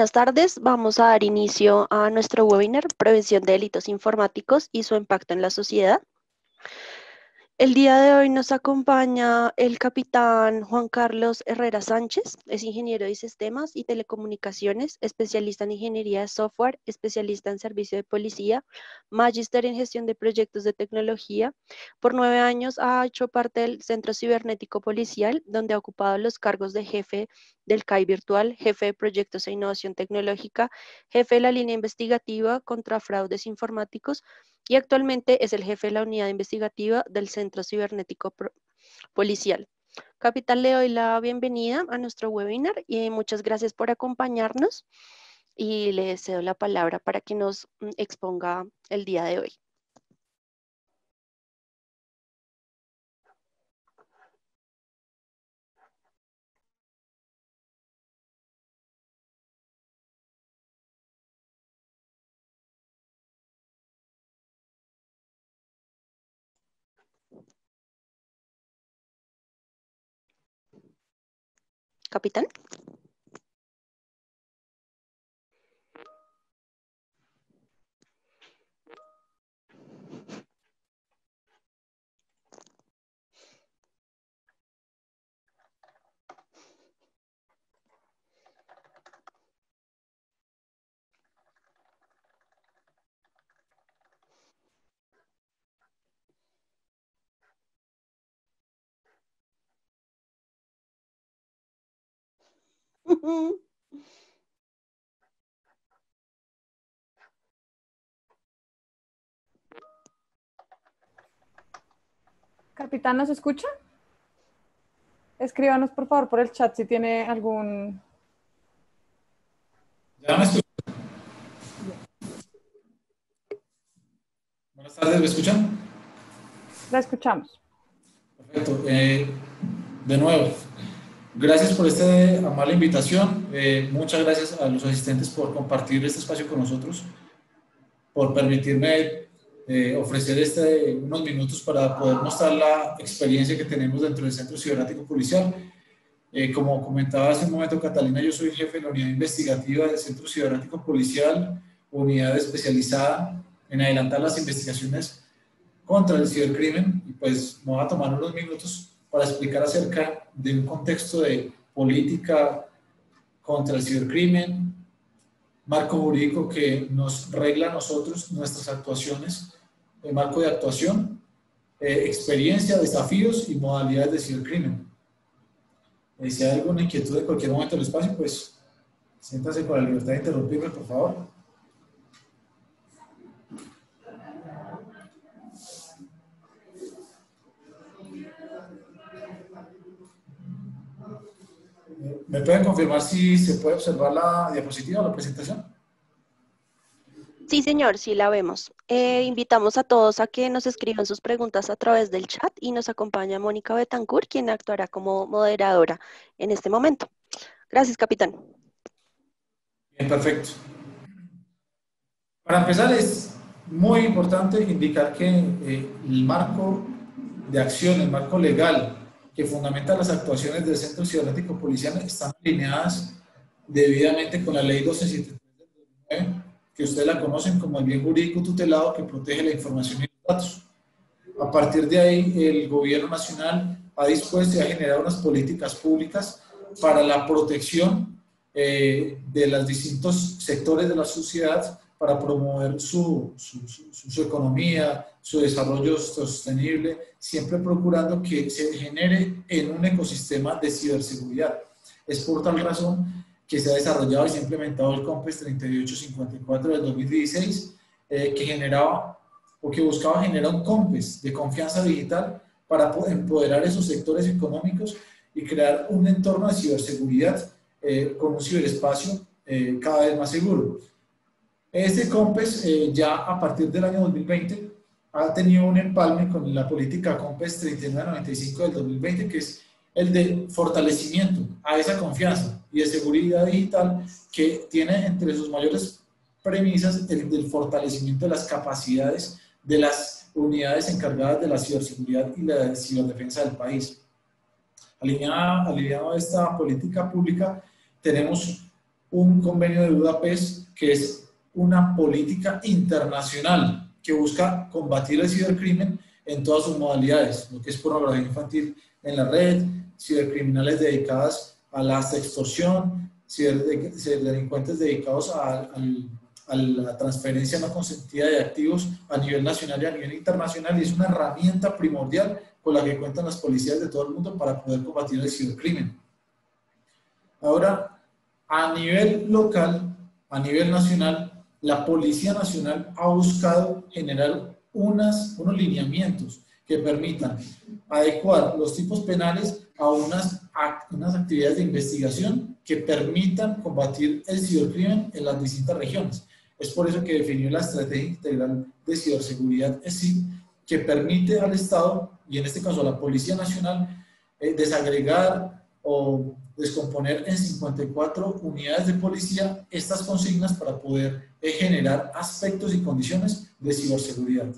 buenas tardes. Vamos a dar inicio a nuestro webinar, Prevención de Delitos Informáticos y su impacto en la sociedad. El día de hoy nos acompaña el capitán Juan Carlos Herrera Sánchez, es ingeniero de sistemas y telecomunicaciones, especialista en ingeniería de software, especialista en servicio de policía, magíster en gestión de proyectos de tecnología. Por 9 años ha hecho parte del Centro Cibernético Policial, donde ha ocupado los cargos de jefe del CAI Virtual, jefe de proyectos e innovación tecnológica, jefe de la línea investigativa contra fraudes informáticos, y actualmente es el jefe de la unidad investigativa del Centro Cibernético Policial. Capitán, le doy la bienvenida a nuestro webinar y muchas gracias por acompañarnos y le cedo la palabra para que nos exponga el día de hoy. Capitán. Capitán, ¿nos escucha? Escríbanos por favor por el chat si tiene algún... ¿Ya me escuchan? Buenas tardes, ¿me escuchan? La escuchamos. Perfecto. De nuevo, gracias por esta amable invitación. Muchas gracias a los asistentes por compartir este espacio con nosotros, por permitirme ofrecer unos minutos para poder mostrar la experiencia que tenemos dentro del Centro Cibernético Policial. Como comentaba hace un momento Catalina, yo soy jefe de la unidad investigativa del Centro Cibernético Policial, unidad especializada en adelantar las investigaciones contra el cibercrimen, y pues me voy a tomar unos minutos para explicar acerca de un contexto de política contra el cibercrimen, marco jurídico que nos regla a nosotros nuestras actuaciones, el marco de actuación, experiencia, desafíos y modalidades de cibercrimen. Si hay alguna inquietud en cualquier momento del espacio, pues siéntase con la libertad de interrumpirme, por favor. ¿Me pueden confirmar si se puede observar la diapositiva o la presentación? Sí, señor, sí la vemos. Invitamos a todos a que nos escriban sus preguntas a través del chat y nos acompaña Mónica Betancourt, quien actuará como moderadora en este momento. Gracias, capitán. Bien, perfecto. Para empezar, es muy importante indicar que el marco de acción, el marco legal que fundamenta las actuaciones del Centro Cibernético Policial están alineadas debidamente con la Ley 1273 del 2009, que ustedes la conocen como el bien jurídico tutelado que protege la información y los datos. A partir de ahí, el Gobierno Nacional ha dispuesto y ha generado unas políticas públicas para la protección de los distintos sectores de la sociedad para promover su economía, su desarrollo sostenible, siempre procurando que se genere en un ecosistema de ciberseguridad. Es por tal razón que se ha desarrollado y se ha implementado el COMPES 3854 del 2016, que generaba o que buscaba generar un COMPES de confianza digital para empoderar esos sectores económicos y crear un entorno de ciberseguridad con un ciberespacio cada vez más seguro. Este COMPES ya a partir del año 2020 ha tenido un empalme con la política COMPES 3995 del 2020, que es el de fortalecimiento a esa confianza y de seguridad digital, que tiene entre sus mayores premisas el del fortalecimiento de las capacidades de las unidades encargadas de la ciberseguridad y la ciberdefensa del país. Alineado a esta política pública, tenemos un convenio de Budapest, que es una política internacional que busca combatir el cibercrimen en todas sus modalidades, lo que es pornografía infantil en la red, cibercriminales dedicadas a la sextorsión, ciberdelincuentes dedicados a la transferencia no consentida de activos a nivel nacional y a nivel internacional, y es una herramienta primordial con la que cuentan las policías de todo el mundo para poder combatir el cibercrimen. Ahora, a nivel local, a nivel nacional, la Policía Nacional ha buscado generar unos lineamientos que permitan adecuar los tipos penales a unas actividades de investigación que permitan combatir el cibercrimen en las distintas regiones. Es por eso que definió la Estrategia Integral de Ciberseguridad ESIC, que permite al Estado, y en este caso a la Policía Nacional, desagregar o descomponer en 54 unidades de policía estas consignas para poder generar aspectos y condiciones de ciberseguridad.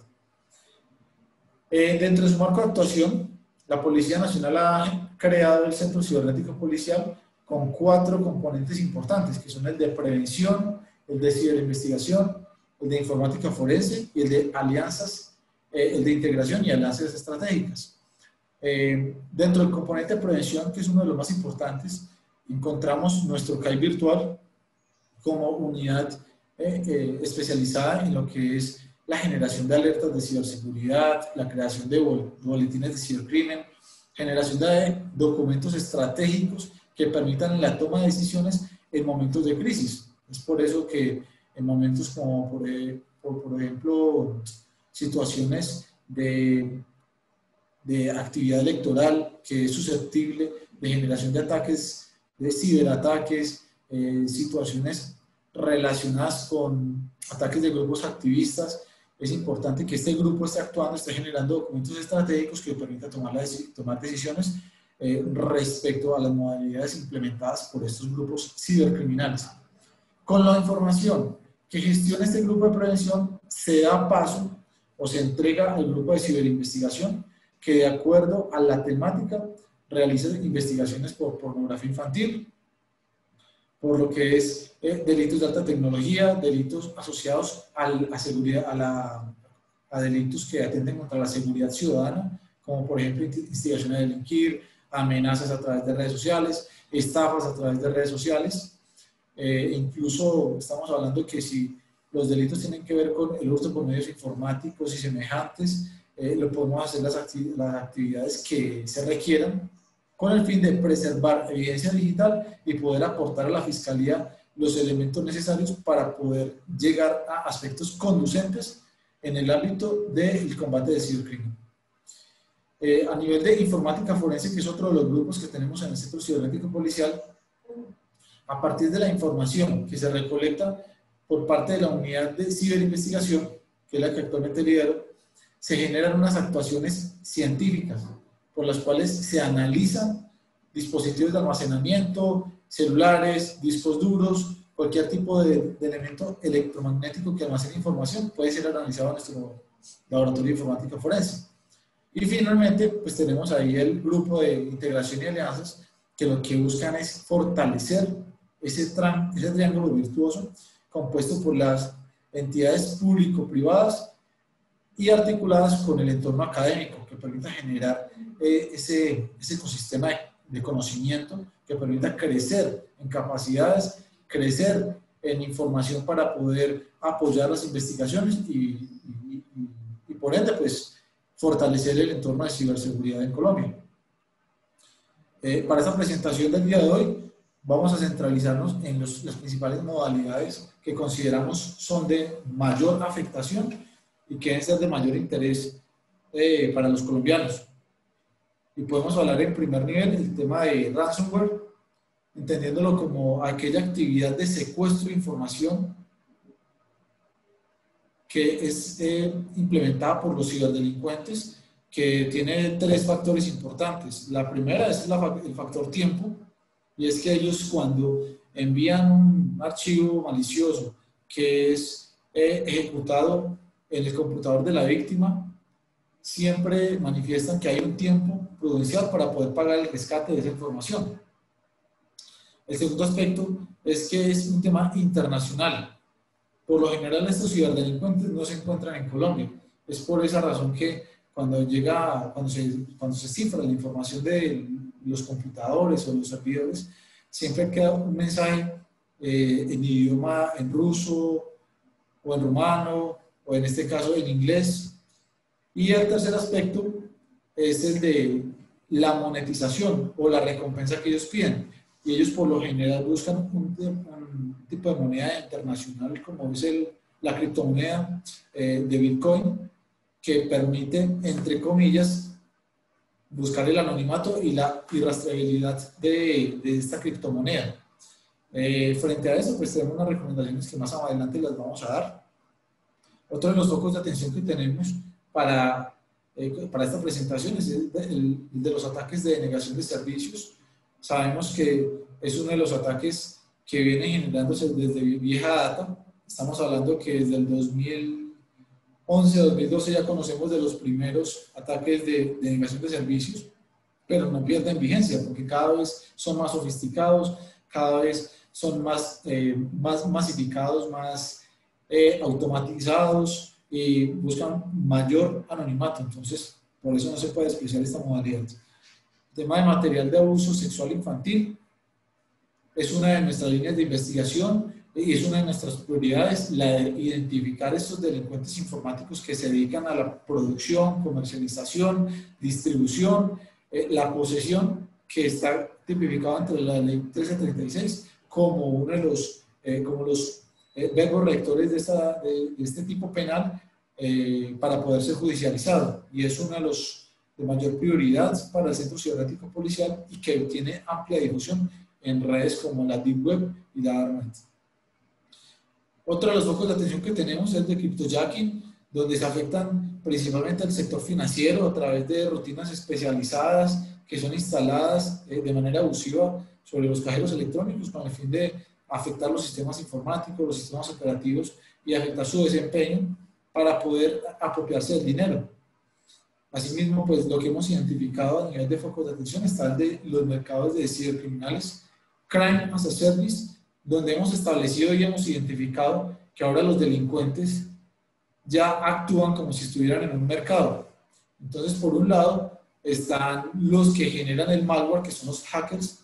Dentro de su marco de actuación, la Policía Nacional ha creado el Centro Cibernético Policial con 4 componentes importantes, que son el de prevención, el de ciberinvestigación, el de informática forense y el de alianzas, el de integración y alianzas estratégicas. Dentro del componente de prevención, que es uno de los más importantes, encontramos nuestro CAI virtual como unidad especializada en lo que es la generación de alertas de ciberseguridad, la creación de boletines de cibercrimen, generación de documentos estratégicos que permitan la toma de decisiones en momentos de crisis. Es por eso que en momentos como, por ejemplo, situaciones de actividad electoral que es susceptible de generación de ataques, de ciberataques, situaciones relacionadas con ataques de grupos activistas, es importante que este grupo esté actuando, esté generando documentos estratégicos que permitan tomar decisiones respecto a las modalidades implementadas por estos grupos cibercriminales. Con la información que gestiona este grupo de prevención, se da paso o se entrega al grupo de ciberinvestigación, que de acuerdo a la temática realiza investigaciones por pornografía infantil, por lo que es delitos de alta tecnología, delitos asociados a delitos que atenten contra la seguridad ciudadana, como por ejemplo instigación a delinquir, amenazas a través de redes sociales, estafas a través de redes sociales. Incluso estamos hablando de que si los delitos tienen que ver con el uso por medios informáticos y semejantes, lo podemos hacer las actividades que se requieran con el fin de preservar evidencia digital y poder aportar a la Fiscalía los elementos necesarios para poder llegar a aspectos conducentes en el ámbito del combate del cibercrimen. A nivel de informática forense, que es otro de los grupos que tenemos en el Centro Cibernético Policial, a partir de la información que se recolecta por parte de la unidad de ciberinvestigación, que es la que actualmente lidero, se generan unas actuaciones científicas por las cuales se analizan dispositivos de almacenamiento, celulares, discos duros, cualquier tipo de elemento electromagnético que almacene información puede ser analizado en nuestro laboratorio de informática forense. Y finalmente, pues tenemos ahí el grupo de integración y alianzas, que lo que buscan es fortalecer ese triángulo virtuoso compuesto por las entidades público-privadas y articuladas con el entorno académico, que permita generar ese ecosistema de conocimiento, que permita crecer en capacidades, crecer en información para poder apoyar las investigaciones y por ende, pues, fortalecer el entorno de ciberseguridad en Colombia. Para esta presentación del día de hoy, vamos a centralizarnos en las principales modalidades que consideramos son de mayor afectación y que deben ser de mayor interés para los colombianos. Y podemos hablar en primer nivel del tema de ransomware, entendiéndolo como aquella actividad de secuestro de información que es implementada por los ciberdelincuentes, que tiene 3 factores importantes. La primera es el factor tiempo, y es que ellos, cuando envían un archivo malicioso que es ejecutado en el computador de la víctima, siempre manifiestan que hay un tiempo prudencial para poder pagar el rescate de esa información. El segundo aspecto es que es un tema internacional. Por lo general estos ciberdelincuentes no se encuentran en Colombia. Es por esa razón que cuando se cifra la información de los computadores o los servidores, siempre queda un mensaje en idioma, en ruso o en rumano o en este caso en inglés. Y el tercer aspecto es el de la monetización o la recompensa que ellos piden. Y ellos por lo general buscan un tipo de moneda internacional como es la criptomoneda de Bitcoin, que permite, entre comillas, buscar el anonimato y la irrastreabilidad de esta criptomoneda. Frente a eso, pues tenemos unas recomendaciones que más adelante las vamos a dar. Otro de los focos de atención que tenemos para esta presentación es el de los ataques de denegación de servicios. Sabemos que es uno de los ataques que viene generándose desde vieja data. Estamos hablando que desde el 2011, 2012 ya conocemos de los primeros ataques de denegación de servicios, pero no pierden vigencia porque cada vez son más sofisticados, cada vez son más masificados, más automatizados y buscan mayor anonimato. Entonces, por eso no se puede despreciar esta modalidad. El tema de material de abuso sexual infantil es una de nuestras líneas de investigación y es una de nuestras prioridades, la de identificar estos delincuentes informáticos que se dedican a la producción, comercialización, distribución, la posesión, que está tipificado entre la ley 1336 como uno de los verbos rectores de este tipo penal para poder ser judicializado. Y es uno de los de mayor prioridad para el Centro Cibernético Policial y que tiene amplia difusión en redes como la Deep Web y la Darknet. Otro de los focos de atención que tenemos es el de cryptojacking, donde se afectan principalmente al sector financiero a través de rutinas especializadas que son instaladas de manera abusiva sobre los cajeros electrónicos con el fin de afectar los sistemas informáticos, los sistemas operativos y afectar su desempeño para poder apropiarse del dinero. Asimismo, pues lo que hemos identificado a nivel de focos de atención está el de los mercados de cibercriminales, Crime as a Service, donde hemos establecido y hemos identificado que ahora los delincuentes ya actúan como si estuvieran en un mercado. Entonces, por un lado, están los que generan el malware, que son los hackers.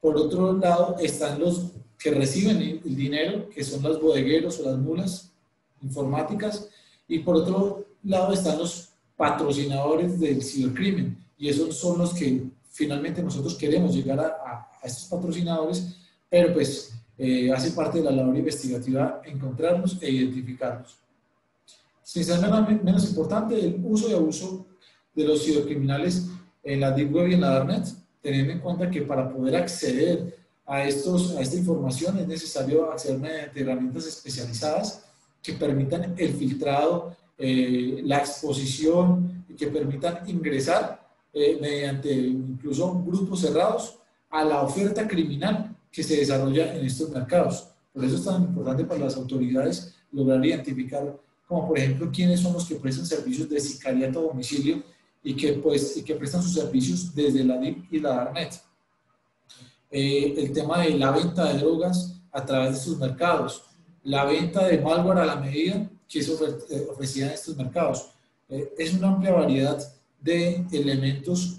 Por otro lado, están los que reciben el dinero, que son los bodegueros o las mulas informáticas. Y por otro lado, están los patrocinadores del cibercrimen. Y esos son los que finalmente nosotros queremos llegar a estos patrocinadores, pero pues hace parte de la labor investigativa encontrarlos e identificarlos. Sin ser menos importante, el uso y abuso de los cibercriminales en la Deep Web y en la Darknet, teniendo en cuenta que para poder acceder a esta información es necesario acceder mediante herramientas especializadas que permitan el filtrado, la exposición y que permitan ingresar mediante incluso grupos cerrados a la oferta criminal que se desarrolla en estos mercados. Por eso es tan importante para las autoridades lograr identificar, como por ejemplo, quiénes son los que prestan servicios de sicariato a domicilio y que prestan sus servicios desde la DIP y la Darknet. El tema de la venta de drogas a través de estos mercados, la venta de malware a la medida que es ofrecida en estos mercados. Es una amplia variedad de elementos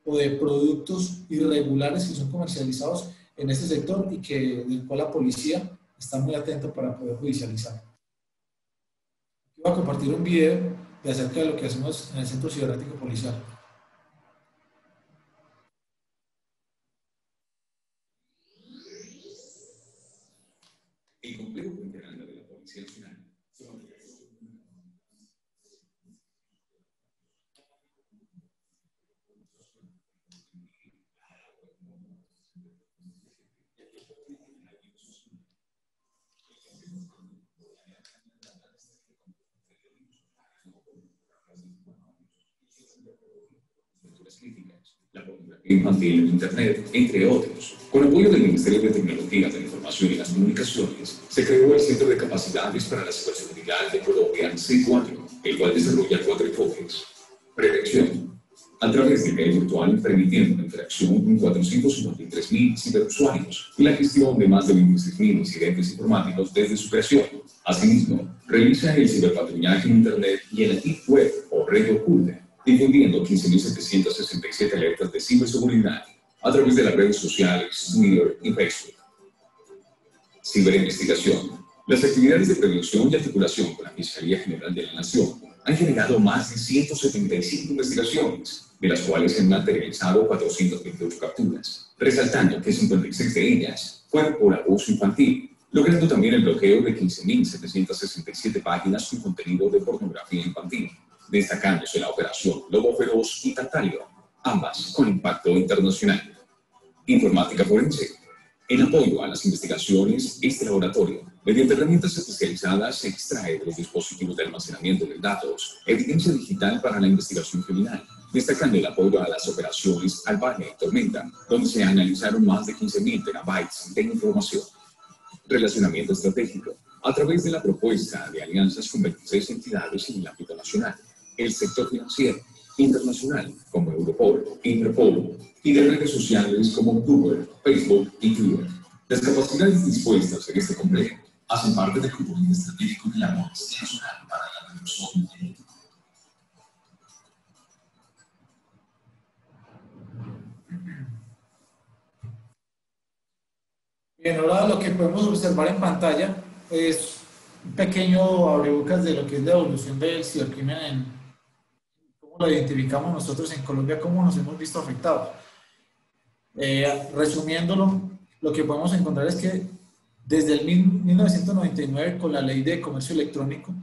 o de productos irregulares que son comercializados en este sector y del cual la policía está muy atenta para poder judicializar. Voy a compartir un video acerca de lo que hacemos en el Centro Cibernético Policial. El complejo funcional de la Policía Nacional críticas, la pornografía infantil en Internet, entre otros. Con apoyo del Ministerio de Tecnología de la Información y las Comunicaciones, se creó el Centro de Capacidades para la Ciberseguridad de Colombia, C4, el cual desarrolla 4 enfoques: prevención, a través de red virtual, permitiendo la interacción con 453.000 ciberusuarios y la gestión de más de 26.000 incidentes informáticos desde su creación. Asimismo, realiza el ciberpatrullaje en Internet y en la Deep Web o red oculta, difundiendo 15.767 alertas de ciberseguridad a través de las redes sociales, Twitter y Facebook. Ciberinvestigación. Las actividades de prevención y articulación con la Fiscalía General de la Nación han generado más de 175 investigaciones, de las cuales se han materializado 428 capturas, resaltando que 56 de ellas fueron por abuso infantil, logrando también el bloqueo de 15.767 páginas con contenido de pornografía infantil, destacándose la operación Lobo Feroz y Tartario, ambas con impacto internacional. Informática forense. En apoyo a las investigaciones, este laboratorio, mediante herramientas especializadas, se extrae de los dispositivos de almacenamiento de datos evidencia digital para la investigación criminal, destacando el apoyo a las operaciones Albania y Tormenta, donde se analizaron más de 15.000 terabytes de información. Relacionamiento estratégico, a través de la propuesta de alianzas con 26 entidades en el ámbito nacional, el sector financiero, internacional, como Europol, Interpol, y de redes sociales como Google, Facebook y Twitter. Las capacidades dispuestas en este complejo hacen parte del componente estratégico de la Policía Nacional para la reducción del delito. Bien, ahora lo que podemos observar en pantalla es un pequeño abrebocas de lo que es la evolución del cibercrimen cómo lo identificamos nosotros en Colombia, cómo nos hemos visto afectados. Resumiéndolo, lo que podemos encontrar es que desde el 1999, con la Ley de Comercio Electrónico,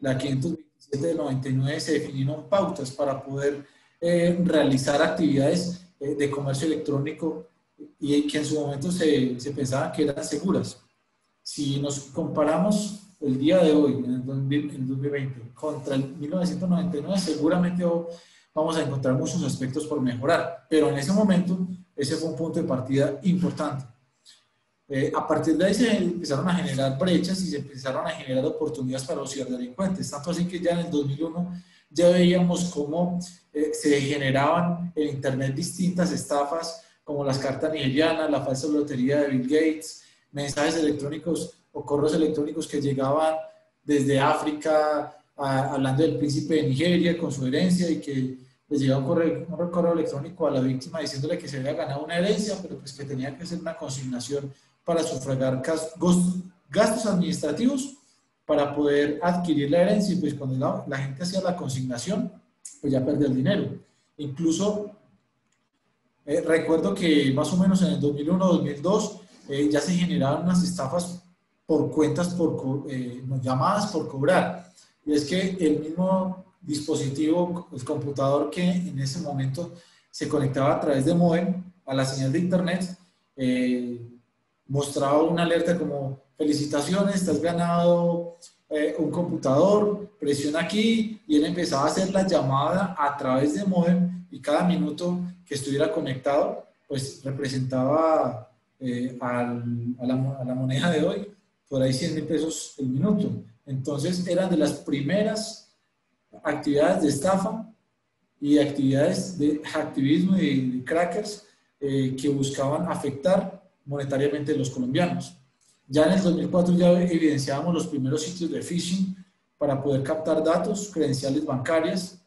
la 527 del 99, se definieron pautas para poder realizar actividades de comercio electrónico y que en su momento se pensaba que eran seguras. Si nos comparamos el día de hoy, en el 2020, contra el 1999, seguramente vamos a encontrar muchos aspectos por mejorar, pero en ese momento ese fue un punto de partida importante. A partir de ahí se empezaron a generar brechas y se empezaron a generar oportunidades para los ciberdelincuentes, tanto así que ya en el 2001 ya veíamos cómo se generaban en Internet distintas estafas, como las cartas nigerianas, la falsa lotería de Bill Gates, mensajes electrónicos o correos electrónicos que llegaban desde África, hablando del príncipe de Nigeria con su herencia, y que les llegaba un correo electrónico a la víctima diciéndole que se había ganado una herencia, pero pues que tenía que hacer una consignación para sufragar gastos administrativos para poder adquirir la herencia, y pues cuando la gente hacía la consignación, pues ya perdía el dinero. Incluso recuerdo que más o menos en el 2001-2002 ya se generaban unas estafas por cuentas, llamadas por cobrar. Y es que el mismo dispositivo, el computador que en ese momento se conectaba a través de módem a la señal de internet, mostraba una alerta como: felicitaciones, estás ganado un computador, presiona aquí, y él empezaba a hacer la llamada a través de módem, y cada minuto que estuviera conectado pues representaba a la moneda de hoy por ahí 100.000 pesos el minuto. Entonces eran de las primeras actividades de estafa y actividades de activismo y de crackers que buscaban afectar monetariamente a los colombianos. Ya en el 2004 ya evidenciábamos los primeros sitios de phishing para poder captar datos, credenciales bancarias.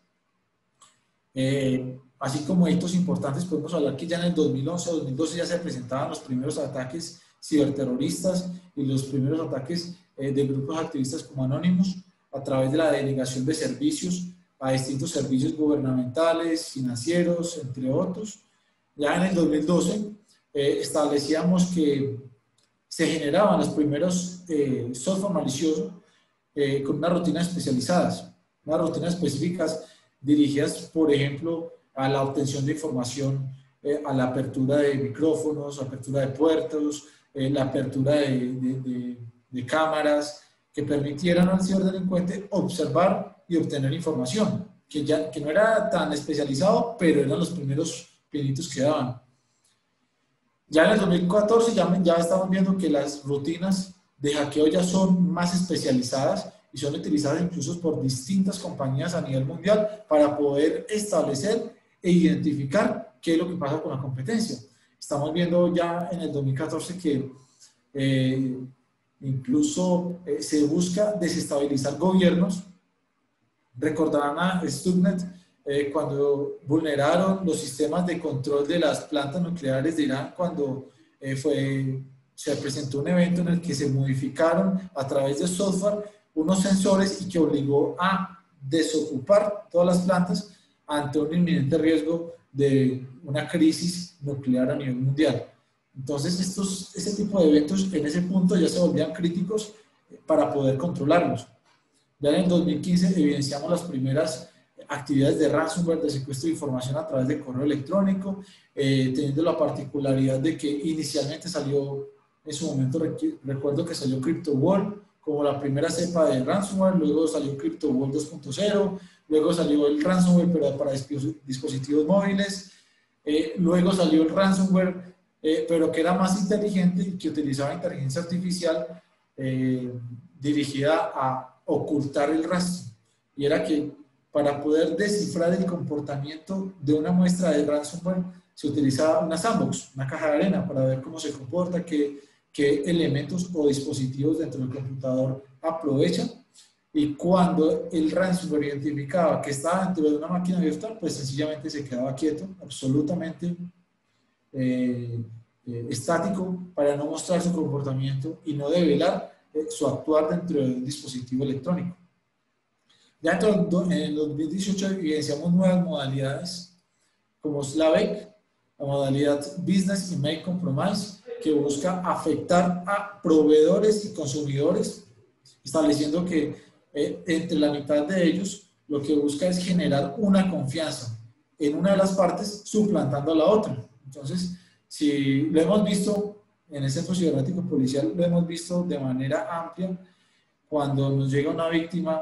Así como hitos importantes, podemos hablar que ya en el 2011-2012 ya se presentaban los primeros ataques ciberterroristas y los primeros ataques de grupos activistas como Anonymous a través de la denegación de servicios a distintos servicios gubernamentales, financieros, entre otros. Ya en el 2012 establecíamos que se generaban los primeros software malicioso con unas rutinas especializadas, unas rutinas específicas dirigidas, por ejemplo, a la obtención de información, a la apertura de micrófonos, apertura de puertos, la apertura de cámaras, que permitieran al ciberdelincuente observar y obtener información, que no era tan especializado, pero eran los primeros pinitos que daban. Ya en el 2014 ya estamos viendo que las rutinas de hackeo ya son más especializadas y son utilizadas incluso por distintas compañías a nivel mundial para poder establecer e identificar qué es lo que pasa con la competencia. Estamos viendo ya en el 2014 que incluso se busca desestabilizar gobiernos. Recordarán a Stuxnet cuando vulneraron los sistemas de control de las plantas nucleares de Irán, cuando se presentó un evento en el que se modificaron a través de software unos sensores y que obligó a desocupar todas las plantas ante un inminente riesgo de una crisis nuclear a nivel mundial. Entonces, ese tipo de eventos en ese punto ya se volvían críticos para poder controlarlos. Ya en el 2015 evidenciamos las primeras actividades de ransomware, de secuestro de información a través de correo electrónico, teniendo la particularidad de que inicialmente salió, en su momento recuerdo que salió CryptoWall como la primera cepa de ransomware, luego salió CryptoWall 2.0, luego salió el ransomware pero para dispositivos móviles, luego salió el ransomware pero que era más inteligente y que utilizaba inteligencia artificial dirigida a ocultar el rastro, y era que para poder descifrar el comportamiento de una muestra de ransomware se utilizaba una sandbox, una caja de arena, para ver cómo se comporta, qué elementos o dispositivos dentro del computador aprovechan, y cuando el ransomware identificaba que estaba dentro de una máquina virtual, pues sencillamente se quedaba quieto, absolutamente estático, para no mostrar su comportamiento y no develar su actuar dentro de un dispositivo electrónico. Ya en el 2018 evidenciamos nuevas modalidades como SLAVEC, la modalidad Business Email Compromise, que busca afectar a proveedores y consumidores, estableciendo que entre la mitad de ellos lo que busca es generar una confianza en una de las partes suplantando a la otra. Entonces, si lo hemos visto en el Centro Cibernético Policial, lo hemos visto de manera amplia cuando nos llega una víctima,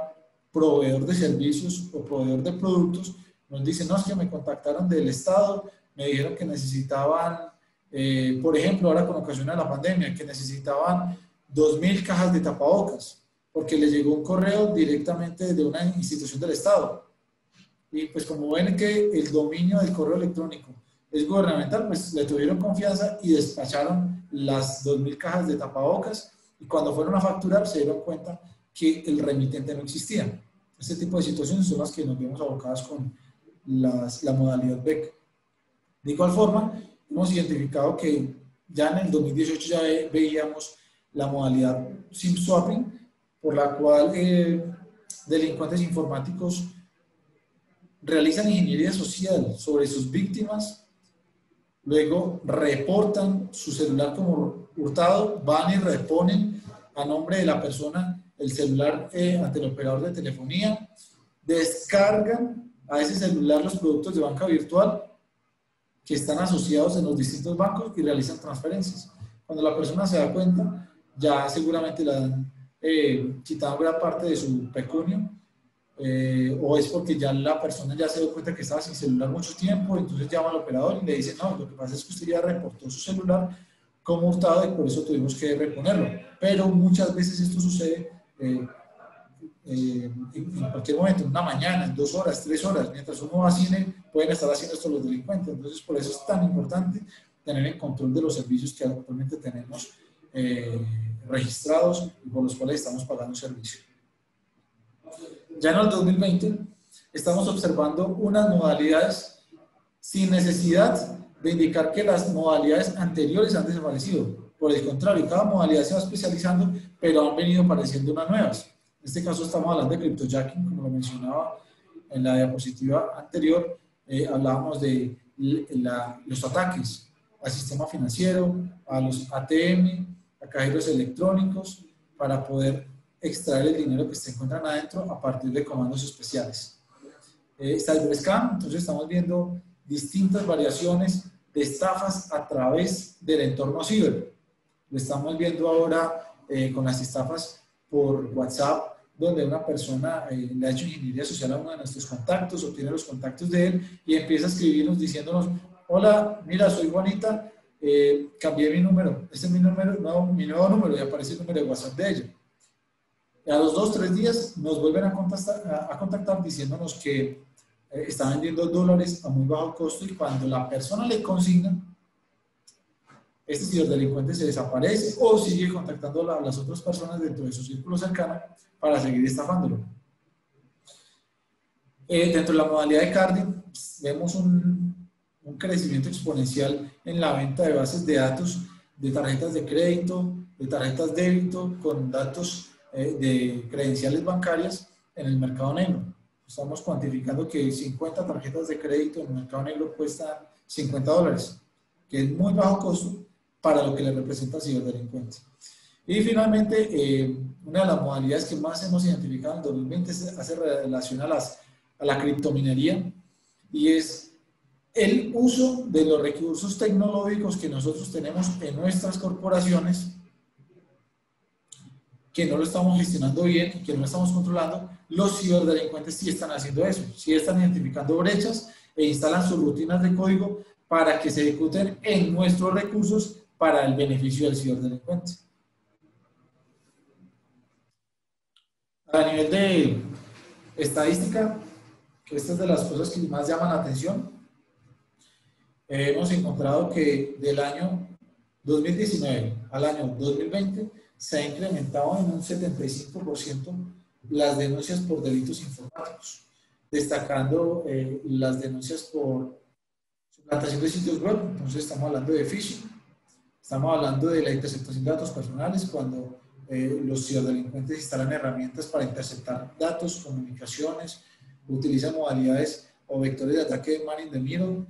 proveedor de servicios o proveedor de productos, nos dicen, no, es que me contactaron del Estado, me dijeron que necesitaban, por ejemplo, ahora con ocasión de la pandemia, que necesitaban 2.000 cajas de tapabocas, porque les llegó un correo directamente de una institución del Estado. Y pues como ven que el dominio del correo electrónico es gubernamental, pues le tuvieron confianza y despacharon las 2.000 cajas de tapabocas, y cuando fueron a facturar se dieron cuenta que el remitente no existía. Este tipo de situaciones son las que nos vemos abocadas con la modalidad BEC. De igual forma, hemos identificado que ya en el 2018 ya veíamos la modalidad SIM swapping, por la cual delincuentes informáticos realizan ingeniería social sobre sus víctimas, luego reportan su celular como hurtado, van y reponen a nombre de la persona el celular ante el operador de telefonía, descargan a ese celular los productos de banca virtual que están asociados en los distintos bancos y realizan transferencias. Cuando la persona se da cuenta, ya seguramente le han quitado gran parte de su pecunio, o es porque ya la persona ya se dio cuenta que estaba sin celular mucho tiempo, entonces llama al operador y le dice, no, lo que pasa es que usted ya reportó su celular como hurtado y por eso tuvimos que reponerlo. Pero muchas veces esto sucede en cualquier momento, en una mañana, en 2 horas, 3 horas, mientras uno va a cine, pueden estar haciendo esto los delincuentes. Entonces, por eso es tan importante tener el control de los servicios que actualmente tenemos registrados y por los cuales estamos pagando servicio. Ya en el 2020 estamos observando unas modalidades sin necesidad de indicar que las modalidades anteriores han desaparecido. Por el contrario, cada modalidad se va especializando, pero han venido apareciendo unas nuevas. En este caso estamos hablando de cryptojacking, como lo mencionaba en la diapositiva anterior. Hablábamos de los ataques al sistema financiero, a los ATM, a cajeros electrónicos, para poder extraer el dinero que se encuentran adentro a partir de comandos especiales. CyberScam, entonces estamos viendo distintas variaciones de estafas a través del entorno ciber. Lo estamos viendo ahora con las estafas por WhatsApp, donde una persona le ha hecho ingeniería social a uno de nuestros contactos, obtiene los contactos de él y empieza a escribirnos diciéndonos, hola, mira, soy Juanita, cambié mi número, este es mi nuevo número, y aparece el número de WhatsApp de ella. Y a los 2 o 3 días nos vuelven a contactar diciéndonos que está vendiendo dólares a muy bajo costo y cuando la persona le consigna, este ciberdelincuente se desaparece o sigue contactando a las otras personas dentro de su círculo cercano para seguir estafándolo. Dentro de la modalidad de carding vemos un crecimiento exponencial en la venta de bases de datos de tarjetas de crédito, de tarjetas débito con datos de credenciales bancarias en el mercado negro. Estamos cuantificando que 50 tarjetas de crédito en el mercado negro cuestan $50, que es muy bajo costo para lo que le representa al ciberdelincuente. Y finalmente, una de las modalidades que más hemos identificado en 2020 hace relación a la criptominería y es el uso de los recursos tecnológicos que nosotros tenemos en nuestras corporaciones, que no lo estamos gestionando bien, que no lo estamos controlando. Los ciberdelincuentes sí están haciendo eso, sí están identificando brechas e instalan sus rutinas de código para que se ejecuten en nuestros recursos para el beneficio del ciberdelincuente. A nivel de estadística, que esta es de las cosas que más llaman la atención, hemos encontrado que del año 2019 al año 2020 se ha incrementado en un 75% las denuncias por delitos informáticos, destacando las denuncias por suplantación de sitios web. Entonces estamos hablando de phishing, estamos hablando de la interceptación de datos personales cuando los ciberdelincuentes instalan herramientas para interceptar datos, comunicaciones, utilizan modalidades o vectores de ataque de man in the middle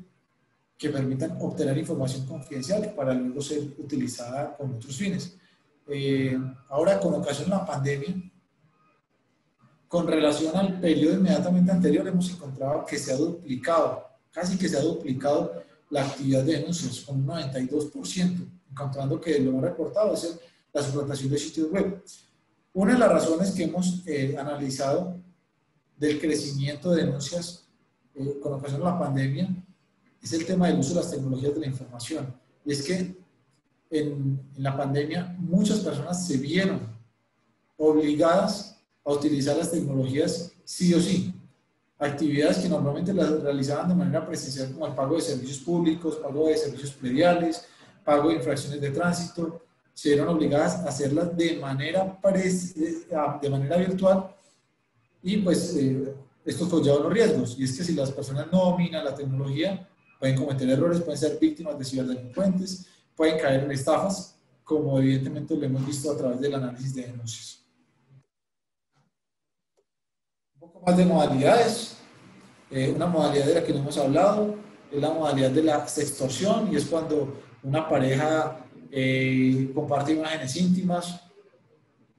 que permitan obtener información confidencial para luego ser utilizada con otros fines. Ahora, con ocasión de la pandemia, con relación al periodo inmediatamente anterior, hemos encontrado que se ha duplicado, casi que se ha duplicado la actividad de denuncias, con un 92%, encontrando que lo más reportado es la suplantación de sitios web. Una de las razones que hemos analizado del crecimiento de denuncias con ocasión de la pandemia es el tema del uso de las tecnologías de la información. Y es que en la pandemia muchas personas se vieron obligadas a utilizar las tecnologías sí o sí. Actividades que normalmente las realizaban de manera presencial, como el pago de servicios públicos, pago de servicios prediales, pago de infracciones de tránsito, se vieron obligadas a hacerlas de manera virtual y pues esto conlleva unos riesgos, y es que si las personas no dominan la tecnología pueden cometer errores, pueden ser víctimas de ciberdelincuentes, pueden caer en estafas, como evidentemente lo hemos visto a través del análisis de denuncias. Un poco más de modalidades. Una modalidad de la que no hemos hablado es la modalidad de la sextorsión, y es cuando una pareja comparte imágenes íntimas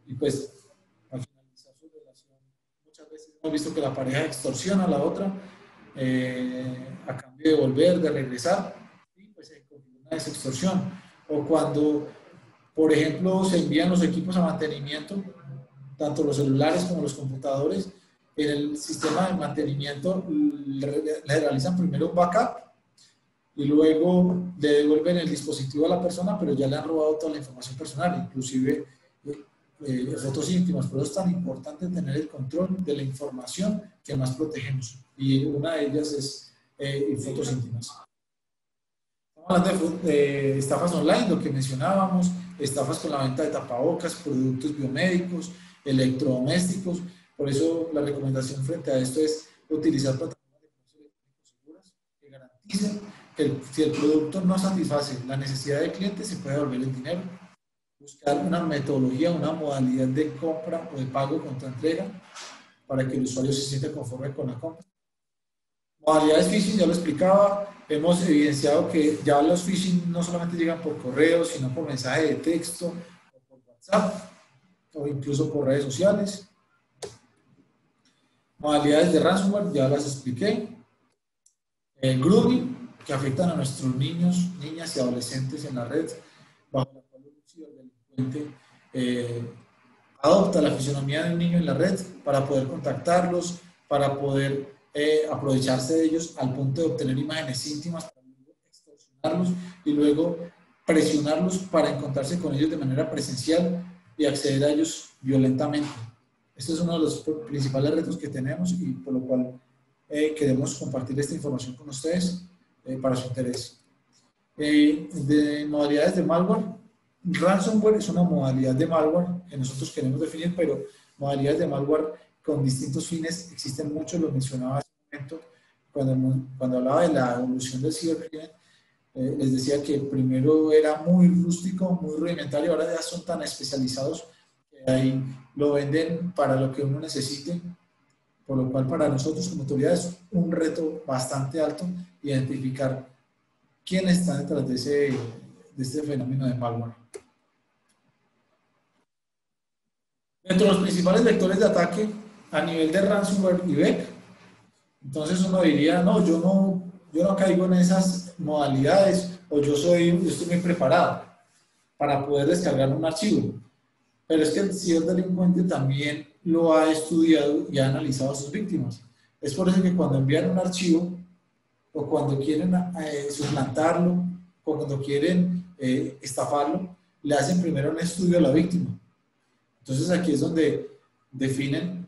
y pues al finalizar su relación muchas veces hemos visto que la pareja extorsiona a la otra a cambio de volver, de regresar, y pues se configura una sextorsión. O cuando, por ejemplo, se envían los equipos a mantenimiento, tanto los celulares como los computadores, en el sistema de mantenimiento le realizan primero un backup y luego le devuelven el dispositivo a la persona, pero ya le han robado toda la información personal, inclusive fotos íntimas. Por eso es tan importante tener el control de la información que más protegemos, y una de ellas es fotos íntimas. Estamos hablando de estafas online, lo que mencionábamos, estafas con la venta de tapabocas, productos biomédicos, electrodomésticos. Por eso la recomendación frente a esto es utilizar plataformas de comercio electrónico seguras que garanticen que si el producto no satisface la necesidad del cliente, se puede devolver el dinero. Buscar una metodología, una modalidad de compra o de pago contra entrega para que el usuario se sienta conforme con la compra. Modalidades phishing, ya lo explicaba. Hemos evidenciado que ya los phishing no solamente llegan por correo, sino por mensaje de texto, o por WhatsApp, o incluso por redes sociales. Modalidades de ransomware, ya las expliqué. El grooming, que afectan a nuestros niños, niñas y adolescentes en la red, bajo la cual un ciberdelincuente adopta la fisonomía de un niño en la red para poder contactarlos, para poder aprovecharse de ellos al punto de obtener imágenes íntimas, para luego extorsionarlos y luego presionarlos para encontrarse con ellos de manera presencial y acceder a ellos violentamente. Este es uno de los principales retos que tenemos y por lo cual queremos compartir esta información con ustedes para su interés. De modalidades de malware, ransomware es una modalidad de malware que nosotros queremos definir, pero modalidades de malware con distintos fines existen muchos, lo mencionaba hace un momento cuando hablaba de la evolución del cibercrimen. Les decía que primero era muy rústico, muy rudimentario, ahora ya son tan especializados que ahí lo venden para lo que uno necesite, por lo cual para nosotros como autoridades es un reto bastante alto identificar quién está detrás de este fenómeno de malware. Dentro de los principales vectores de ataque a nivel de ransomware y BEC, entonces uno diría, no, yo no caigo en esas modalidades, o yo estoy muy preparado para poder descargar un archivo. Pero es que el ciberdelincuente también lo ha estudiado y ha analizado a sus víctimas. Es por eso que cuando envían un archivo, o cuando quieren suplantarlo, o cuando quieren estafarlo, le hacen primero un estudio a la víctima. Entonces aquí es donde definen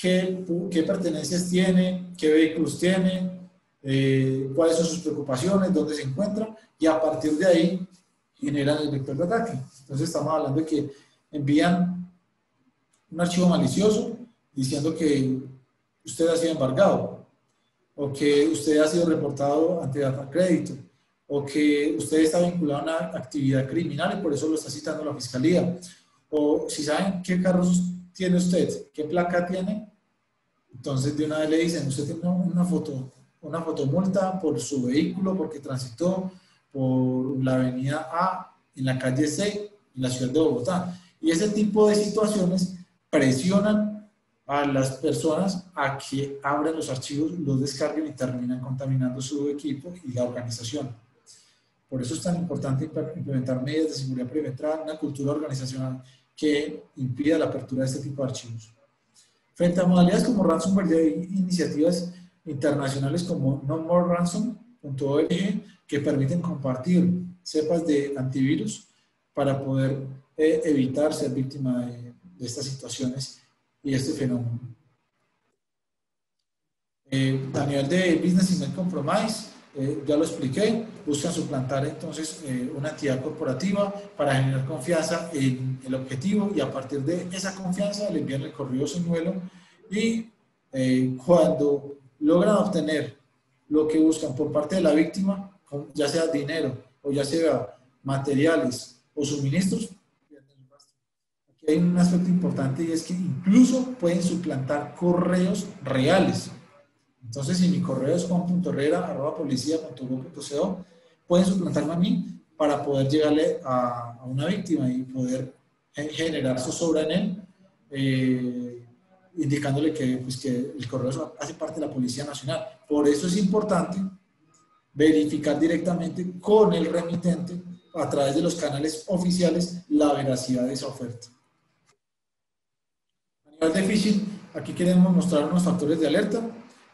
qué pertenencias tiene, qué vehículos tiene, cuáles son sus preocupaciones, dónde se encuentra, y a partir de ahí generan el vector de ataque. Entonces estamos hablando de que envían un archivo malicioso diciendo que usted ha sido embargado, o que usted ha sido reportado ante Datacrédito, o que usted está vinculado a una actividad criminal y por eso lo está citando la fiscalía, o si saben qué carros tiene usted, qué placa tiene, entonces de una vez le dicen, usted tiene una fotomulta por su vehículo porque transitó por la avenida A en la calle C en la ciudad de Bogotá. Y ese tipo de situaciones presionan a las personas a que abran los archivos, los descarguen y terminan contaminando su equipo y la organización. Por eso es tan importante implementar medidas de seguridad perimetral, una cultura organizacional que impida la apertura de este tipo de archivos. Frente a modalidades como ransomware, hay iniciativas internacionales como nomoreransom.org que permiten compartir cepas de antivirus para poder evitar ser víctima de estas situaciones y este fenómeno. A nivel de Business Email Compromise, ya lo expliqué, buscan suplantar entonces una entidad corporativa para generar confianza en el objetivo y a partir de esa confianza le envían el correo señuelo y cuando logran obtener lo que buscan por parte de la víctima, ya sea dinero o ya sea materiales o suministros, aquí hay un aspecto importante y es que incluso pueden suplantar correos reales. Entonces, si mi correo es juan.herrera@policia.gov.co, pueden suplantarme a mí para poder llegarle a una víctima y poder generar zozobra en él, indicándole que el correo hace parte de la Policía Nacional. Por eso es importante verificar directamente con el remitente a través de los canales oficiales la veracidad de esa oferta. A nivel de phishing, aquí queremos mostrar unos factores de alerta.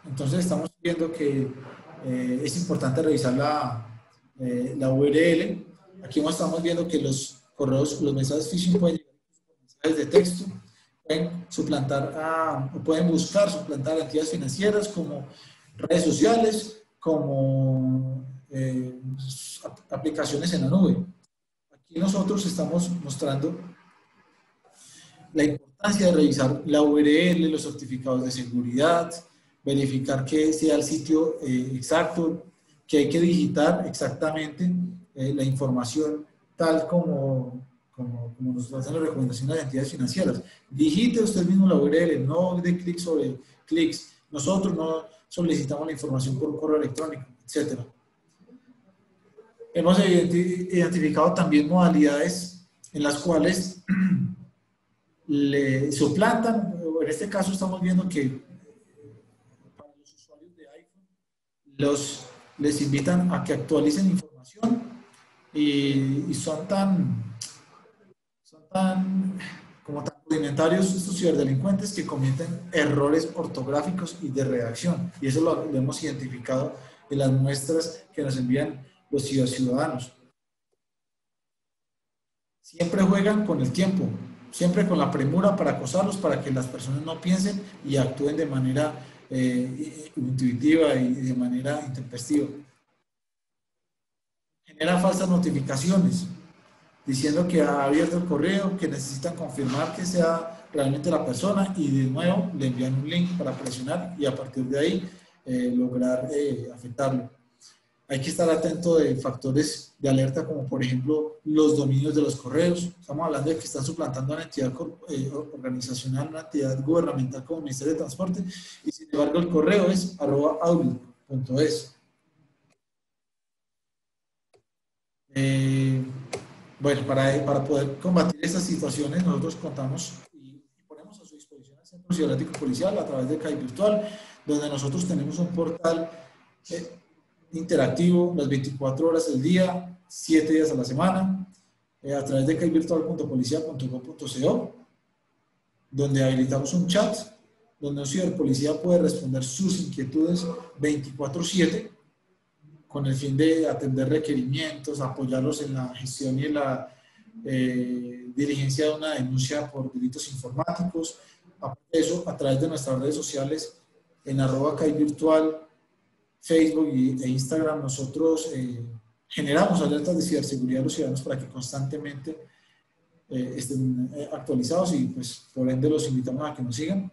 Entonces estamos viendo que es importante revisar la URL. Aquí estamos viendo que los correos, los mensajes phishing pueden llegar con mensajes de texto, pueden suplantar o pueden buscar suplantar entidades financieras como redes sociales, como aplicaciones en la nube. Aquí nosotros estamos mostrando la importancia de revisar la URL, los certificados de seguridad, verificar que sea el sitio exacto, que hay que digitar exactamente la información tal como nos hacen las recomendaciones de entidades financieras. Digite usted mismo la URL, no de clic sobre clics. Nosotros no solicitamos la información por un correo electrónico, etc. Hemos identificado también modalidades en las cuales le suplantan, en este caso estamos viendo que para los usuarios de iPhone les invitan a que actualicen información y son tan rudimentarios estos ciberdelincuentes que cometen errores ortográficos y de redacción, y eso lo hemos identificado en las muestras que nos envían los ciudadanos. Siempre juegan con el tiempo, siempre con la premura para acosarlos, para que las personas no piensen y actúen de manera intuitiva y de manera intempestiva. Genera falsas notificaciones diciendo que ha abierto el correo, que necesitan confirmar que sea realmente la persona y de nuevo le envían un link para presionar y a partir de ahí lograr afectarlo. Hay que estar atento de factores de alerta como por ejemplo los dominios de los correos. Estamos hablando de que están suplantando una entidad organizacional, una entidad gubernamental como el Ministerio de Transporte y sin embargo el correo es @outlook.es. Bueno, para poder combatir estas situaciones nosotros contamos y ponemos a su disposición el Centro Cibernético Policial a través de CAI Virtual, donde nosotros tenemos un portal interactivo las 24 horas del día, 7 días a la semana, a través de caivirtual.policia.gov.co, donde habilitamos un chat, donde un ciberpolicía puede responder sus inquietudes 24/7, con el fin de atender requerimientos, apoyarlos en la gestión y en la diligencia de una denuncia por delitos informáticos. Aparte de eso, a través de nuestras redes sociales, en @caivirtual, Facebook e Instagram, nosotros generamos alertas de ciberseguridad de los ciudadanos para que constantemente estén actualizados y pues por ende los invitamos a que nos sigan.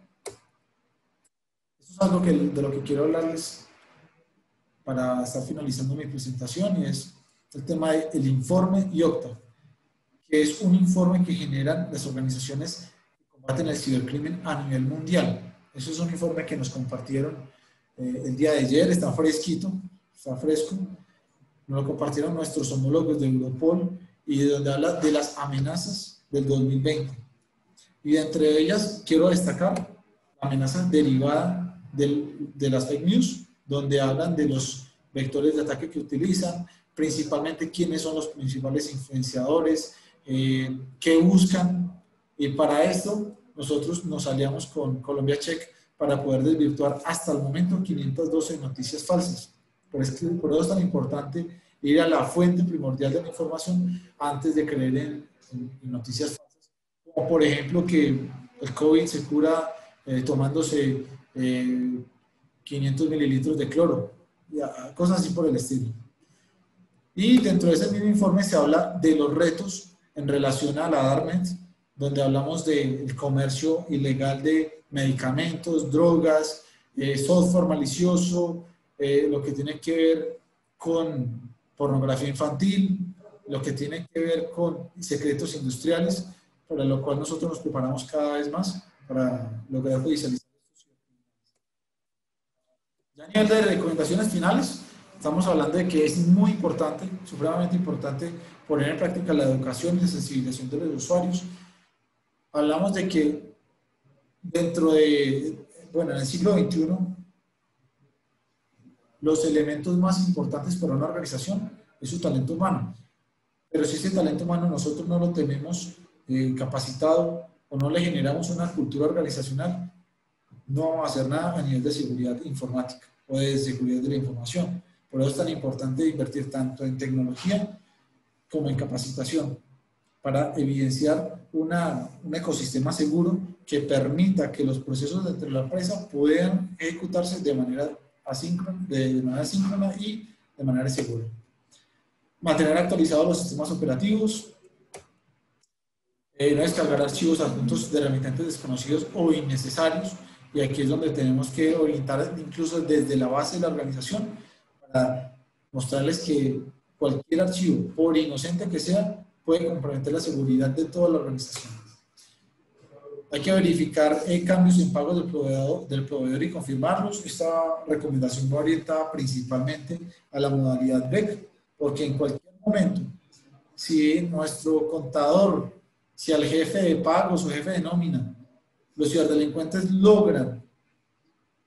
Esto es algo de lo que quiero hablarles para estar finalizando mi presentación y es el tema del informe IOCTA, que es un informe que generan las organizaciones que combaten el cibercrimen a nivel mundial. Eso es un informe que nos compartieron el día de ayer, está fresquito, está fresco. Nos lo compartieron nuestros homólogos de Europol y de donde habla de las amenazas del 2020. Y entre ellas quiero destacar la amenaza derivada de las fake news, donde hablan de los vectores de ataque que utilizan, principalmente quiénes son los principales influenciadores, qué buscan. Y para esto nosotros nos aliamos con Colombia Check para poder desvirtuar hasta el momento 512 noticias falsas. Por eso es tan importante ir a la fuente primordial de la información antes de creer en noticias falsas. Como por ejemplo que el COVID se cura tomándose 500 mililitros de cloro, cosas así por el estilo. Y dentro de ese mismo informe se habla de los retos en relación a la Darknet, donde hablamos del comercio ilegal de medicamentos, drogas, software malicioso, lo que tiene que ver con pornografía infantil, lo que tiene que ver con secretos industriales, para lo cual nosotros nos preparamos cada vez más para lograr judicializar estos cibercriminales. Ya a nivel de recomendaciones finales, estamos hablando de que es muy importante, supremamente importante, poner en práctica la educación y la sensibilización de los usuarios. Hablamos de que dentro de, bueno, en el siglo XXI, los elementos más importantes para una organización es su talento humano. Pero si ese talento humano nosotros no lo tenemos capacitado o no le generamos una cultura organizacional, no vamos a hacer nada a nivel de seguridad informática o de seguridad de la información. Por eso es tan importante invertir tanto en tecnología como en capacitación para evidenciar un ecosistema seguro que permita que los procesos dentro de la empresa puedan ejecutarse de manera asíncrona y de manera segura. Mantener actualizados los sistemas operativos, no descargar archivos adjuntos de remittentes desconocidos o innecesarios, y aquí es donde tenemos que orientar incluso desde la base de la organización para mostrarles que cualquier archivo, por inocente que sea, puede comprometer la seguridad de toda la organización. Hay que verificar cambios en pagos del proveedor y confirmarlos. Esta recomendación va orientada principalmente a la modalidad BEC, porque en cualquier momento, si nuestro contador, si al jefe de pagos o jefe de nómina, los ciberdelincuentes logran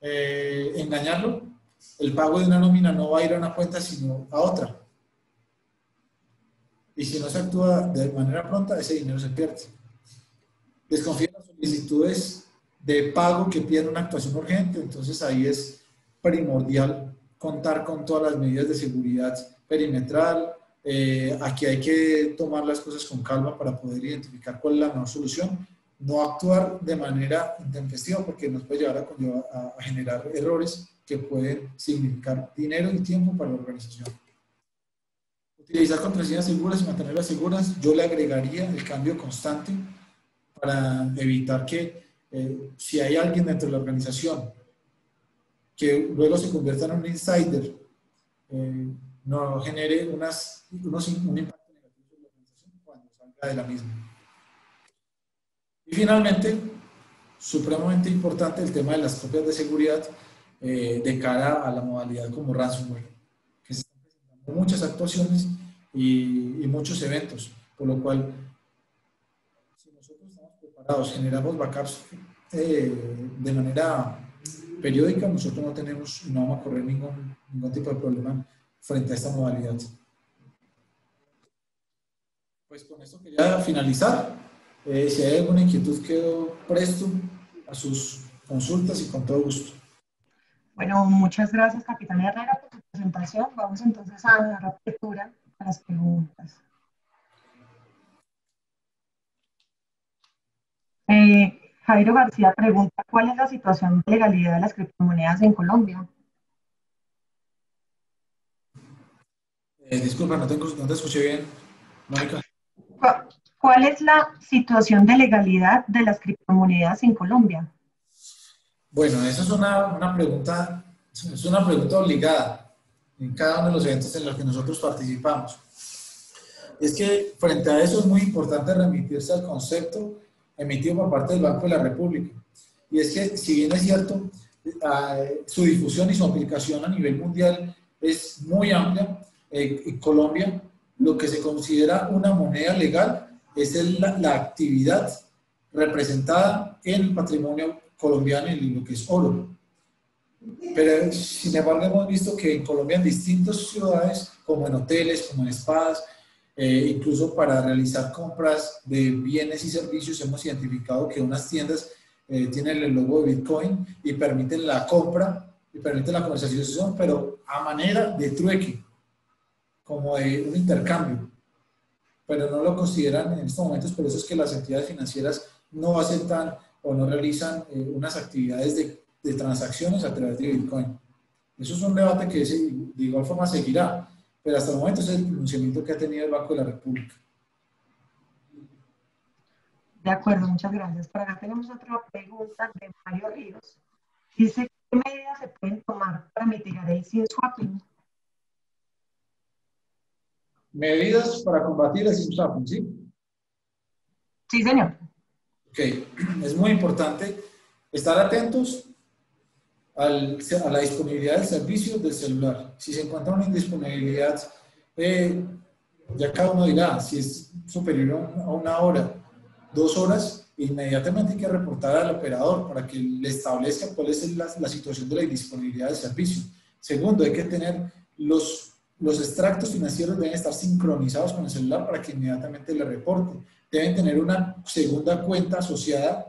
engañarlo, el pago de una nómina no va a ir a una cuenta sino a otra. Y si no se actúa de manera pronta, ese dinero se pierde. Desconfía de las solicitudes de pago que piden una actuación urgente, entonces ahí es primordial contar con todas las medidas de seguridad perimetral. Aquí hay que tomar las cosas con calma para poder identificar cuál es la mejor solución. no actuar de manera intempestiva porque nos puede llevar a generar errores que pueden significar dinero y tiempo para la organización. Utilizar contraseñas seguras y mantenerlas seguras. Yo le agregaría el cambio constante para evitar que si hay alguien dentro de la organización que luego se convierta en un insider, no genere un impacto negativo en la organización cuando salga de la misma. Y finalmente, supremamente importante el tema de las copias de seguridad de cara a la modalidad como ransomware, que se están presentando muchas actuaciones y muchos eventos, por lo cual, si nosotros estamos preparados, generamos backups de manera periódica, nosotros no vamos a correr ningún tipo de problema frente a esta modalidad. Pues con esto quería finalizar. Si hay alguna inquietud, quedo presto a sus consultas y con todo gusto. Bueno, muchas gracias, capitán Herrera, por su presentación. Vamos entonces a dar apertura a las preguntas. Jairo García pregunta, ¿cuál es la situación de legalidad de las criptomonedas en Colombia? Disculpa, no te escuché bien, Mónica. ¿Cuál es la situación de legalidad de las criptomonedas en Colombia? Bueno, esa es una pregunta obligada en cada uno de los eventos en los que nosotros participamos. Es que frente a eso es muy importante remitirse al concepto emitido por parte del Banco de la República. Y es que, si bien es cierto, su difusión y su aplicación a nivel mundial es muy amplia, en Colombia lo que se considera una moneda legal es la actividad representada en el patrimonio colombiano en lo que es oro. Pero sin embargo hemos visto que en Colombia, en distintas ciudades, como en hoteles, como en spas, incluso para realizar compras de bienes y servicios, hemos identificado que unas tiendas tienen el logo de Bitcoin y permiten la compra y permiten la comercialización, pero a manera de trueque, como de un intercambio, pero no lo consideran en estos momentos. Por eso es que las entidades financieras no aceptan o no realizan unas actividades de transacciones a través de Bitcoin. Eso es un debate que de igual forma seguirá, pero hasta el momento es el pronunciamiento que ha tenido el Banco de la República. De acuerdo, muchas gracias. Por acá tenemos otra pregunta de Mario Ríos. Dice, ¿qué medidas se pueden tomar para mitigar el SIM swapping? Medidas para combatir el SIM swapping, ¿sí? Sí, señor. Ok, es muy importante estar atentos a la disponibilidad del servicio del celular. Si se encuentra una indisponibilidad, ya cada uno dirá, si es superior a 1 hora, 2 horas, inmediatamente hay que reportar al operador para que le establezca cuál es la situación de la indisponibilidad del servicio. Segundo, hay que tener los extractos financieros deben estar sincronizados con el celular para que inmediatamente le reporte. Deben tener una segunda cuenta asociada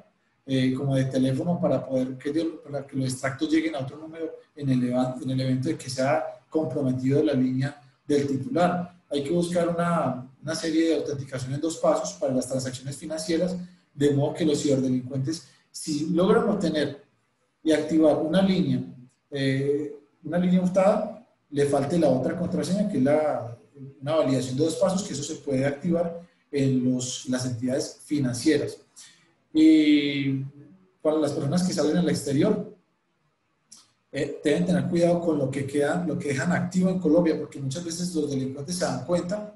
como de teléfono para que los extractos lleguen a otro número en el evento de que sea comprometido la línea del titular. Hay que buscar una serie de autenticación en 2 pasos para las transacciones financieras, de modo que los ciberdelincuentes, si logran obtener y activar una línea hurtada, le falte la otra contraseña, que es una validación de 2 pasos, que eso se puede activar en las entidades financieras. Y para las personas que salen al exterior, deben tener cuidado con lo que dejan activo en Colombia, porque muchas veces los delincuentes se dan cuenta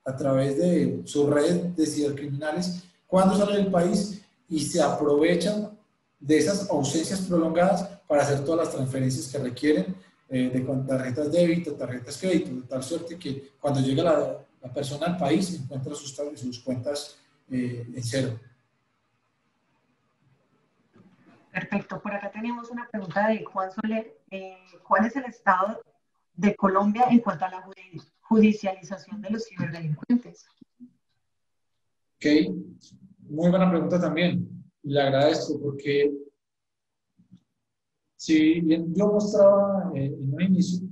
a través de sus redes de cibercriminales cuando salen del país y se aprovechan de esas ausencias prolongadas para hacer todas las transferencias que requieren de tarjetas débito, tarjetas crédito, de tal suerte que cuando llega la persona al país encuentra sus cuentas en cero. Perfecto. Por acá tenemos una pregunta de Juan Soler. ¿Cuál es el estado de Colombia en cuanto a la judicialización de los ciberdelincuentes? Ok, muy buena pregunta también. Le agradezco porque si bien yo mostraba en un inicio,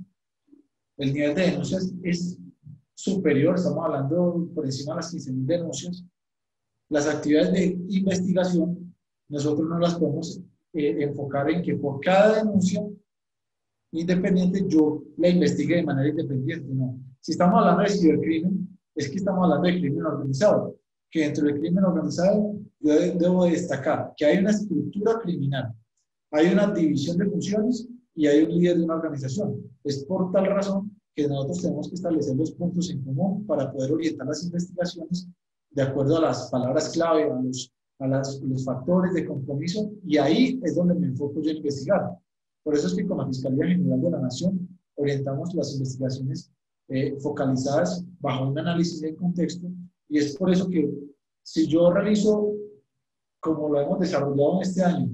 el nivel de denuncias es superior, estamos hablando por encima de las 15.000 denuncias. las actividades de investigación nosotros no las podemos enfocar en que por cada denuncia independiente yo la investigue de manera independiente, no. Si estamos hablando de cibercrimen, es que estamos hablando de crimen organizado, que dentro del crimen organizado yo debo destacar que hay una estructura criminal, hay una división de funciones y hay un líder de una organización. Es por tal razón que nosotros tenemos que establecer los puntos en común para poder orientar las investigaciones de acuerdo a las palabras clave, a los factores de compromiso, y ahí es donde me enfoco yo en investigar. Por eso es que con la Fiscalía General de la Nación orientamos las investigaciones focalizadas bajo un análisis de contexto, y es por eso que si yo realizo, como lo hemos desarrollado en este año,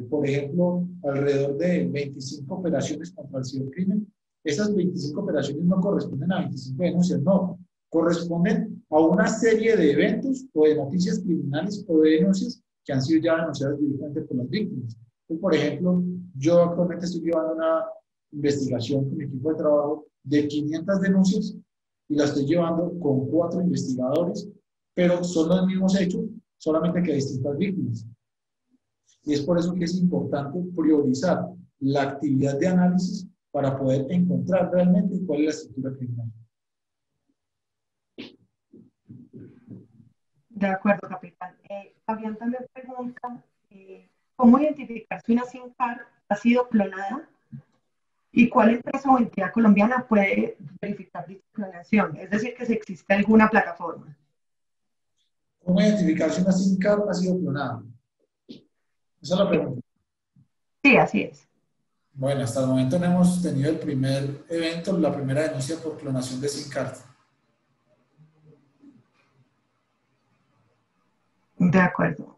por ejemplo, alrededor de 25 operaciones contra el cibercrimen, esas 25 operaciones no corresponden a 25 denuncias, no, corresponden a una serie de eventos o de noticias criminales o de denuncias que han sido ya denunciadas directamente por las víctimas. Entonces, por ejemplo, yo actualmente estoy llevando una investigación con mi equipo de trabajo de 500 denuncias y la estoy llevando con 4 investigadores, pero son los mismos hechos, solamente que hay distintas víctimas. Y es por eso que es importante priorizar la actividad de análisis para poder encontrar realmente cuál es la estructura criminal. De acuerdo, capitán. Fabián también pregunta, ¿cómo identificar si una SIM card ha sido clonada? ¿Y cuál empresa o entidad colombiana puede verificar dicha clonación? Es decir, que si existe alguna plataforma. ¿Cómo identificar si una SIM card ha sido clonada? Esa es la pregunta. Sí, así es. Bueno, hasta el momento no hemos tenido el primer evento, la primera denuncia por clonación de SIM card. De acuerdo.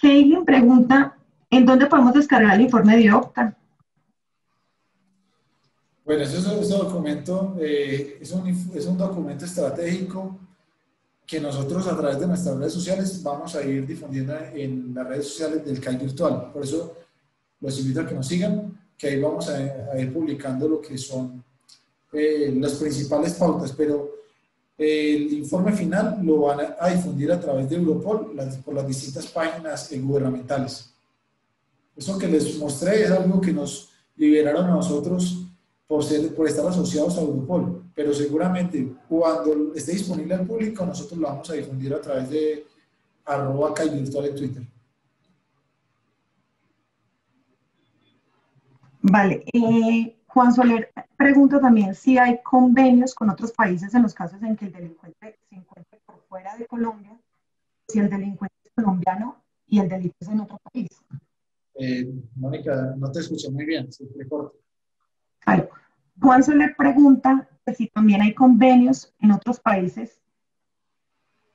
Heilin pregunta, ¿en dónde podemos descargar el informe de Octa? Bueno, ese documento es un documento estratégico que nosotros a través de nuestras redes sociales vamos a ir difundiendo en las redes sociales del CAI Virtual. Por eso los invito a que nos sigan, que ahí vamos a ir publicando lo que son las principales pautas, pero el informe final lo van a difundir a través de Europol por las distintas páginas gubernamentales. Eso que les mostré es algo que nos liberaron a nosotros por estar asociados a Europol, pero seguramente cuando esté disponible al público nosotros lo vamos a difundir a través de @CAIVirtual en Twitter. Vale. Juan Soler pregunta también si hay convenios con otros países en los casos en que el delincuente se encuentre por fuera de Colombia, si el delincuente es colombiano y el delito es en otro país. Mónica, no te escuché muy bien, se te corta. Vale. Juan Soler pregunta que si también hay convenios en otros países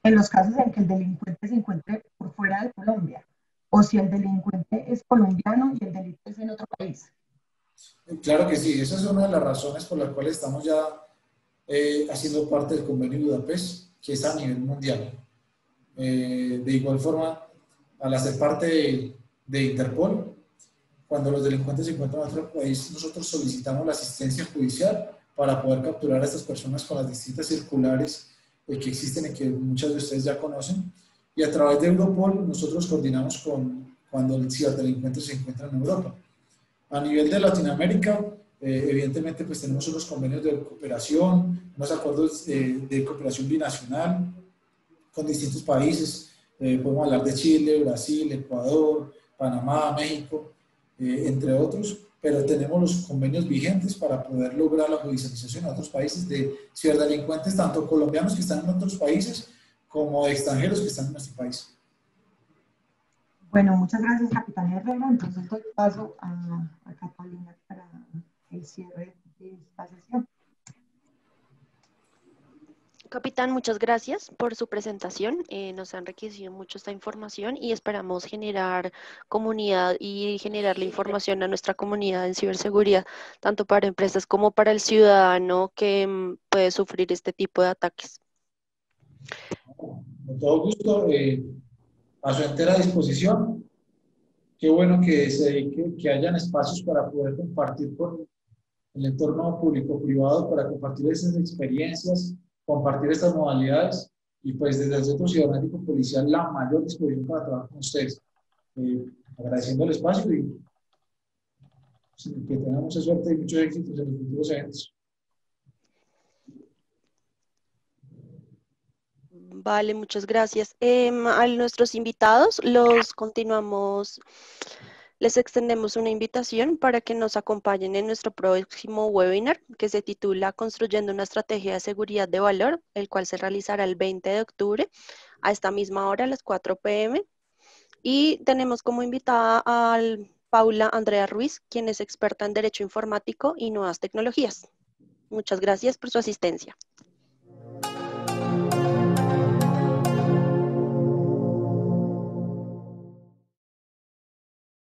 en los casos en que el delincuente se encuentre por fuera de Colombia, o si el delincuente es colombiano y el delito es en otro país. Claro que sí, esa es una de las razones por las cuales estamos ya haciendo parte del convenio de Budapest, que es a nivel mundial. De igual forma, al hacer parte de Interpol, cuando los delincuentes se encuentran en otro país, nosotros solicitamos la asistencia judicial para poder capturar a estas personas con las distintas circulares que existen y que muchas de ustedes ya conocen. Y a través de Europol nosotros coordinamos cuando el ciberdelincuente se encuentra en Europa. A nivel de Latinoamérica, evidentemente pues tenemos unos convenios de cooperación, unos acuerdos de cooperación binacional con distintos países. Podemos hablar de Chile, Brasil, Ecuador, Panamá, México, entre otros, pero tenemos los convenios vigentes para poder lograr la judicialización en otros países de ciberdelincuentes, tanto colombianos que están en otros países como de extranjeros que están en nuestro país. Bueno, muchas gracias, capitán Herrera. Entonces doy paso a Catalina para el cierre de esta sesión. Capitán, muchas gracias por su presentación. Nos ha enriquecido mucho esta información y esperamos generar comunidad y generar la información a nuestra comunidad en ciberseguridad, tanto para empresas como para el ciudadano que puede sufrir este tipo de ataques. Con todo gusto, a su entera disposición. Qué bueno que hayan espacios para poder compartir con el entorno público-privado, para compartir esas experiencias, compartir estas modalidades y pues desde el Centro Cibernético Policial la mayor disposición para trabajar con ustedes. Agradeciendo el espacio y que tengan mucha suerte y muchos éxitos en los futuros eventos. Vale, muchas gracias. A nuestros invitados les extendemos una invitación para que nos acompañen en nuestro próximo webinar que se titula Construyendo una estrategia de seguridad de valor, el cual se realizará el 20 de octubre a esta misma hora, a las 4 p.m. Y tenemos como invitada a Paula Andrea Ruiz, quien es experta en Derecho Informático y Nuevas Tecnologías. Muchas gracias por su asistencia.